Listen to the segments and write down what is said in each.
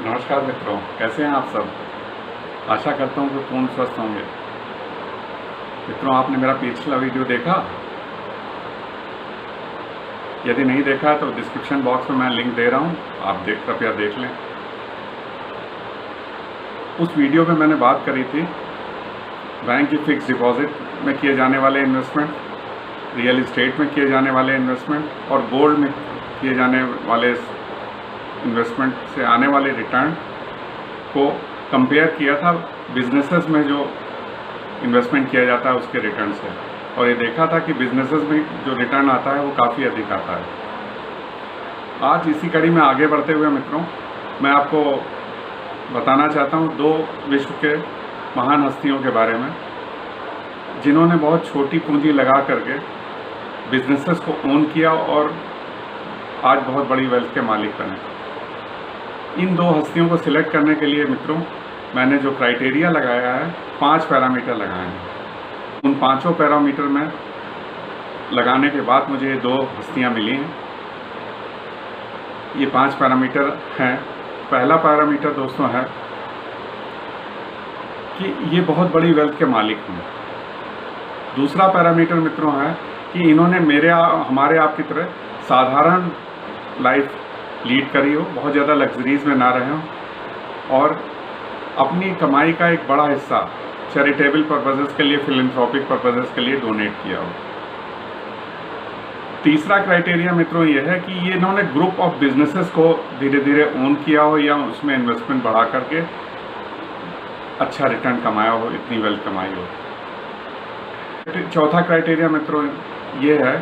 नमस्कार मित्रों, कैसे हैं आप सब। आशा करता हूँ कि पूर्ण स्वस्थ होंगे। मित्रों, आपने मेरा पिछला वीडियो देखा? यदि नहीं देखा है तो डिस्क्रिप्शन बॉक्स में मैं लिंक दे रहा हूँ, आप कृपया देख लें। उस वीडियो में मैंने बात करी थी बैंक की फिक्स डिपॉजिट में किए जाने वाले इन्वेस्टमेंट, रियल इस्टेट में किए जाने वाले इन्वेस्टमेंट और गोल्ड में किए जाने वाले इन्वेस्टमेंट से आने वाले रिटर्न को कंपेयर किया था बिजनेसेस में जो इन्वेस्टमेंट किया जाता है उसके रिटर्न से, और ये देखा था कि बिजनेसेस में जो रिटर्न आता है वो काफ़ी अधिक आता है। आज इसी कड़ी में आगे बढ़ते हुए मित्रों, मैं आपको बताना चाहता हूँ दो विश्व के महान हस्तियों के बारे में जिन्होंने बहुत छोटी पूंजी लगा करके बिजनेसेस को ओन किया और आज बहुत बड़ी वेल्थ के मालिक बने। इन दो हस्तियों को सिलेक्ट करने के लिए मित्रों मैंने जो क्राइटेरिया लगाया है, 5 पैरामीटर लगाए हैं। उन 5 पैरामीटर में लगाने के बाद मुझे ये दो हस्तियां मिली हैं। ये 5 पैरामीटर हैं। पहला पैरामीटर दोस्तों है कि ये बहुत बड़ी वेल्थ के मालिक हैं। दूसरा पैरामीटर मित्रों है कि इन्होंने हमारे आपकी तरह साधारण लाइफ लीड करी हो, बहुत ज़्यादा लग्जरीज में ना रहे हो और अपनी कमाई का एक बड़ा हिस्सा चैरिटेबल पर्पसेस के लिए, फिलैंथ्रोपिक पर्पसेस के लिए डोनेट किया हो। तीसरा क्राइटेरिया मित्रों ये है कि ये इन्होंने ग्रुप ऑफ बिजनेसेस को धीरे धीरे ओन किया हो या उसमें इन्वेस्टमेंट बढ़ा करके अच्छा रिटर्न कमाया हो, इतनी वेल्थ कमाई हो। चौथा क्राइटेरिया मित्रों ये है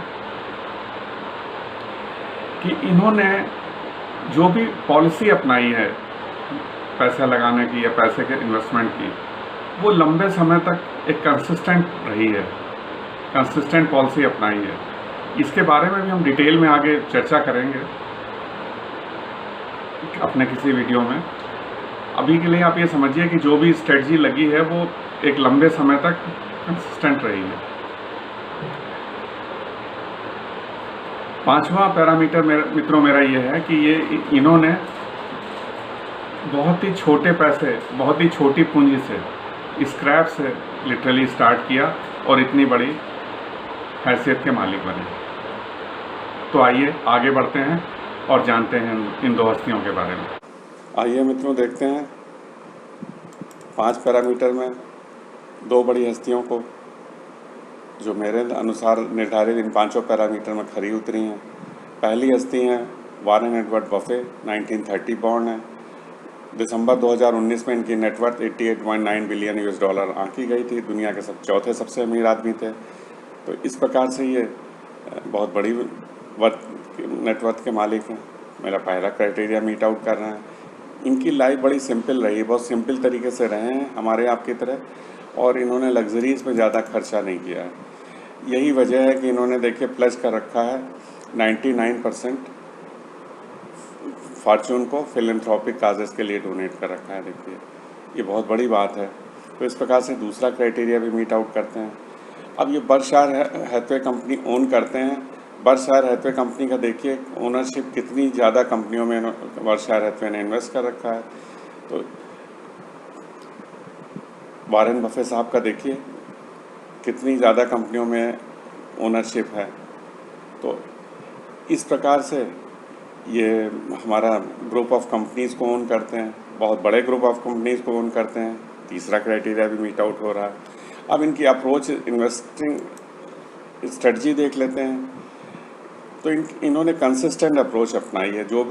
कि इन्होंने जो भी पॉलिसी अपनाई है पैसा लगाने की या पैसे के इन्वेस्टमेंट की, वो लंबे समय तक एक कंसिस्टेंट रही है, कंसिस्टेंट पॉलिसी अपनाई है। इसके बारे में भी हम डिटेल में आगे चर्चा करेंगे अपने किसी वीडियो में। अभी के लिए आप ये समझिए कि जो भी स्ट्रेटजी लगी है वो एक लंबे समय तक कंसिस्टेंट रही है। पांचवा पैरामीटर मित्रों मेरा ये है कि ये इन्होंने बहुत ही छोटे पैसे, बहुत ही छोटी पूंजी से, स्क्रैप से लिटरली स्टार्ट किया और इतनी बड़ी हैसियत के मालिक बने। तो आइए आगे बढ़ते हैं और जानते हैं इन दो हस्तियों के बारे में। आइए मित्रों देखते हैं 5 पैरामीटर में दो बड़ी हस्तियों को जो मेरे अनुसार निर्धारित इन 5 पैरामीटर में खरी उतरी हैं। पहली हस्ती हैं वॉरेन एडवर्ड बफे, 1930 बॉर्न है। दिसंबर 2019 में इनकी नेटवर्थ 88.9 बिलियन यूएस डॉलर आंकी गई थी। दुनिया के चौथे सबसे अमीर आदमी थे। तो इस प्रकार से ये बहुत बड़ी नेटवर्थ के मालिक हैं। मेरा पहला क्राइटेरिया मीट आउट कर रहे हैं। इनकी लाइफ बड़ी सिंपल रही, बहुत सिंपल तरीके से रहे हैं हमारे आपकी तरह, और इन्होंने लग्जरीज में ज़्यादा खर्चा नहीं किया है। यही वजह है कि इन्होंने देखिए प्लेज कर रखा है 99% फॉर्चून को फिलैंथ्रोपिक काजेस के लिए डोनेट कर रखा है। देखिए ये बहुत बड़ी बात है। तो इस प्रकार से दूसरा क्राइटेरिया भी मीट आउट करते हैं। अब ये बर्कशायर हैथवे कंपनी ओन करते हैं। बर्कशायर हैथवे कंपनी का देखिए ओनरशिप कितनी ज़्यादा कंपनियों में बर्कशायर हैथवे ने इन्वेस्ट कर रखा है। तो वॉरेन बफे साहब का देखिए कितनी ज़्यादा कंपनियों में ओनरशिप है। तो इस प्रकार से ये हमारा ग्रुप ऑफ कंपनीज़ को ओन करते हैं, बहुत बड़े ग्रुप ऑफ कंपनीज़ को ओन करते हैं। तीसरा क्राइटेरिया भी मीट आउट हो रहा है। अब इनकी अप्रोच, इन्वेस्टिंग स्ट्रेटजी देख लेते हैं। तो इन्होंने कंसिस्टेंट अप्रोच अपनाई है। जो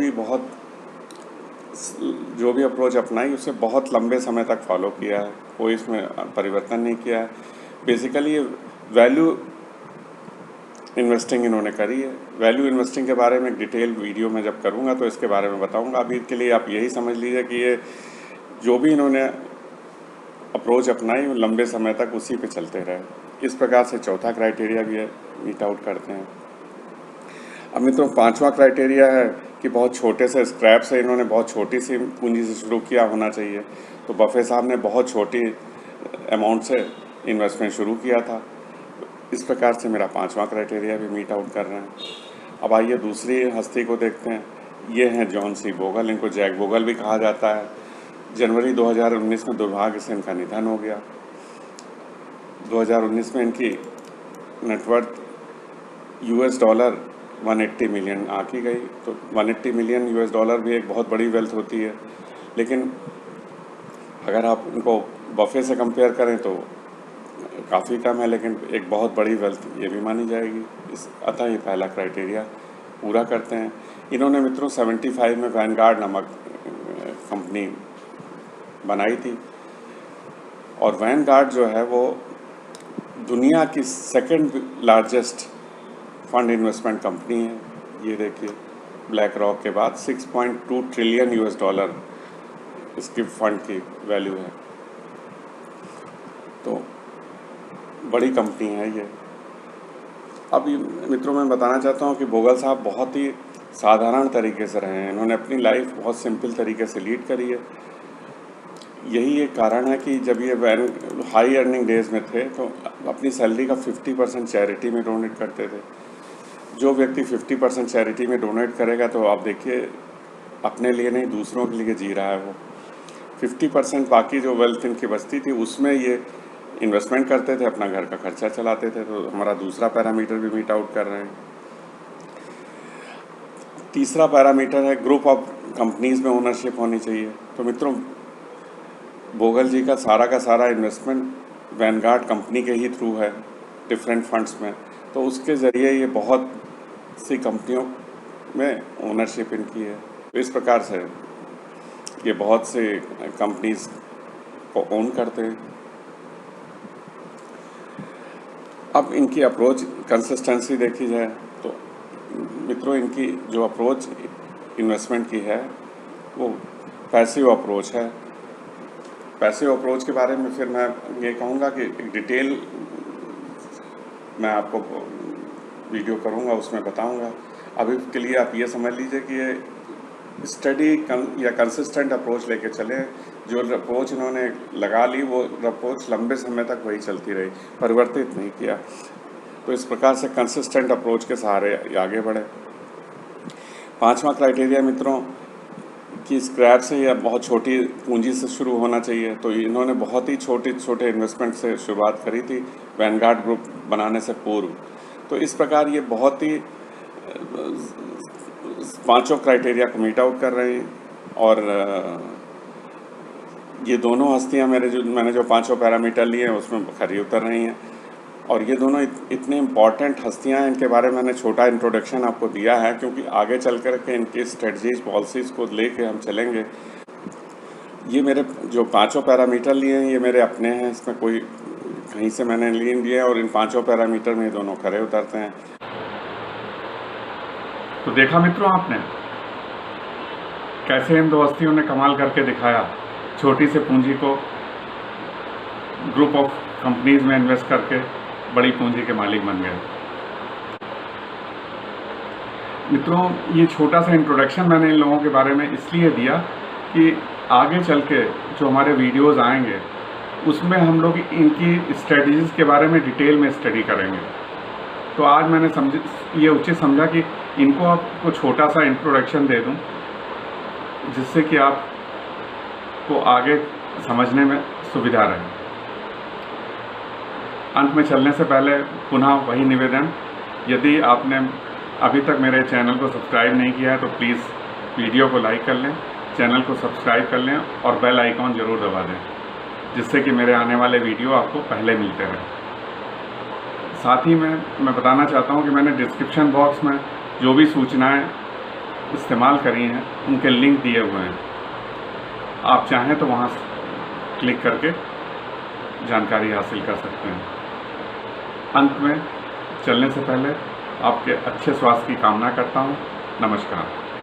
भी अप्रोच अपनाई उसे बहुत लंबे समय तक फॉलो किया है, कोई इसमें परिवर्तन नहीं किया है। बेसिकली ये वैल्यू इन्वेस्टिंग इन्होंने करी है। वैल्यू इन्वेस्टिंग के बारे में एक डिटेल वीडियो में जब करूँगा तो इसके बारे में बताऊँगा। अभी के लिए आप यही समझ लीजिए कि ये जो भी इन्होंने अप्रोच अपनाई वो लंबे समय तक उसी पे चलते रहे। इस प्रकार से चौथा क्राइटेरिया भी है, मीट आउट करते हैं। अब मित्रों 5वां क्राइटेरिया है कि बहुत छोटे से स्क्रैप से इन्होंने बहुत छोटी सी पूंजी से शुरू किया होना चाहिए। तो बफे साहब ने बहुत छोटी अमाउंट से इन्वेस्टमेंट शुरू किया था। इस प्रकार से मेरा 5वां क्राइटेरिया भी मीट आउट कर रहे हैं। अब आइए दूसरी हस्ती को देखते हैं ये हैं जॉन सी बोगल, इनको जैक बोगल भी कहा जाता है। जनवरी 2019 में दुर्भाग्य से इनका निधन हो गया। 2019 में इनकी नेटवर्थ $180 मिलियन आंकी गई। तो $180 मिलियन भी एक बहुत बड़ी वेल्थ होती है, लेकिन अगर आप उनको बफे से कंपेयर करें तो काफ़ी कम है, लेकिन एक बहुत बड़ी वेल्थ ये भी मानी जाएगी। अतः ये पहला क्राइटेरिया पूरा करते हैं। इन्होंने मित्रों 75 में वैनगार्ड नामक कंपनी बनाई थी, और वैनगार्ड जो है वो दुनिया की second largest fund investment company है। ये देखिए, ब्लैक रॉक के बाद $6.2 ट्रिलियन इसकी फंड की वैल्यू है। तो बड़ी कंपनी है ये। अब मित्रों मैं बताना चाहता हूँ कि बोगल साहब बहुत ही साधारण तरीके से रहे हैं। इन्होंने अपनी लाइफ बहुत सिंपल तरीके से लीड करी है। यही एक कारण है कि जब ये हाई अर्निंग डेज में थे तो अपनी सैलरी का 50% चैरिटी में डोनेट करते थे। जो व्यक्ति 50% चैरिटी में डोनेट करेगा तो आप देखिए अपने लिए नहीं दूसरों के लिए जी रहा है वो। 50% बाकी जो वेल्थ इनकी बचती थी उसमें ये इन्वेस्टमेंट करते थे, अपना घर का खर्चा चलाते थे। तो हमारा दूसरा पैरामीटर भी मीट आउट कर रहे हैं। तीसरा पैरामीटर है ग्रुप ऑफ कंपनीज में ओनरशिप होनी चाहिए। तो मित्रों बोगल जी का सारा इन्वेस्टमेंट वैनगार्ड कंपनी के ही थ्रू है, डिफरेंट फंड्स में। तो उसके ज़रिए ये बहुत सी कंपनियों में ओनरशिप इनकी है। तो इस प्रकार से ये बहुत से कंपनीज को ओन करते हैं। अब इनकी अप्रोच कंसिस्टेंसी देखी जाए तो मित्रों इनकी जो अप्रोच इन्वेस्टमेंट की है वो पैसिव अप्रोच है। पैसिव अप्रोच के बारे में फिर मैं ये कहूँगा कि एक डिटेल मैं आपको वीडियो करूँगा, उसमें बताऊँगा। अभी के लिए आप ये समझ लीजिए कि ये स्टडी या कंसिस्टेंट अप्रोच लेके चले। जो अप्रोच इन्होंने लगा ली वो अप्रोच लंबे समय तक वही चलती रही, परिवर्तित नहीं किया। तो इस प्रकार से कंसिस्टेंट अप्रोच के सहारे आगे बढ़े। पांचवा क्राइटेरिया मित्रों कि स्क्रैच से या बहुत छोटी पूंजी से शुरू होना चाहिए। तो इन्होंने बहुत ही छोटे इन्वेस्टमेंट से शुरुआत करी थी वैनगार्ड ग्रुप बनाने से पूर्व। तो इस प्रकार ये बहुत ही पांचों क्राइटेरिया को मीट आउट कर रहे हैं। और ये दोनों हस्तियां मैंने जो पांचों पैरामीटर लिए हैं उसमें खरी उतर रही हैं। और ये दोनों इतने इम्पॉर्टेंट हस्तियां हैं, इनके बारे में मैंने छोटा इंट्रोडक्शन आपको दिया है, क्योंकि आगे चल कर के इनकी स्ट्रेटजीज पॉलिसीज़ को लेके हम चलेंगे। ये मेरे जो पांचों पैरामीटर लिए हैं ये मेरे अपने हैं, इसमें कोई कहीं से मैंने लिए हैं, और इन पांचों पैरामीटर में ये दोनों खरे उतरते हैं। तो देखा मित्रों आपने कैसे इन दो हस्तियों ने कमाल करके दिखाया। छोटी से पूंजी को ग्रुप ऑफ कंपनीज में इन्वेस्ट करके बड़ी पूंजी के मालिक बन गए। मित्रों ये छोटा सा इंट्रोडक्शन मैंने इन लोगों के बारे में इसलिए दिया कि आगे चल के जो हमारे वीडियोस आएंगे उसमें हम लोग इनकी स्ट्रेटजीज़ के बारे में डिटेल में स्टडी करेंगे। तो आज मैंने ये उचित समझा कि इनको आपको छोटा सा इंट्रोडक्शन दे दूं, जिससे कि आपको आगे समझने में सुविधा रहे। अंत में चलने से पहले पुनः वही निवेदन, यदि आपने अभी तक मेरे चैनल को सब्सक्राइब नहीं किया है तो प्लीज़ वीडियो को लाइक कर लें, चैनल को सब्सक्राइब कर लें और बेल आइकॉन ज़रूर दबा दें, जिससे कि मेरे आने वाले वीडियो आपको पहले मिलते रहें। साथ ही मैं बताना चाहता हूं कि मैंने डिस्क्रिप्शन बॉक्स में जो भी सूचनाएं इस्तेमाल करी हैं उनके लिंक दिए हुए हैं। आप चाहें तो वहां क्लिक करके जानकारी हासिल कर सकते हैं। अंत में चलने से पहले आपके अच्छे स्वास्थ्य की कामना करता हूं। नमस्कार।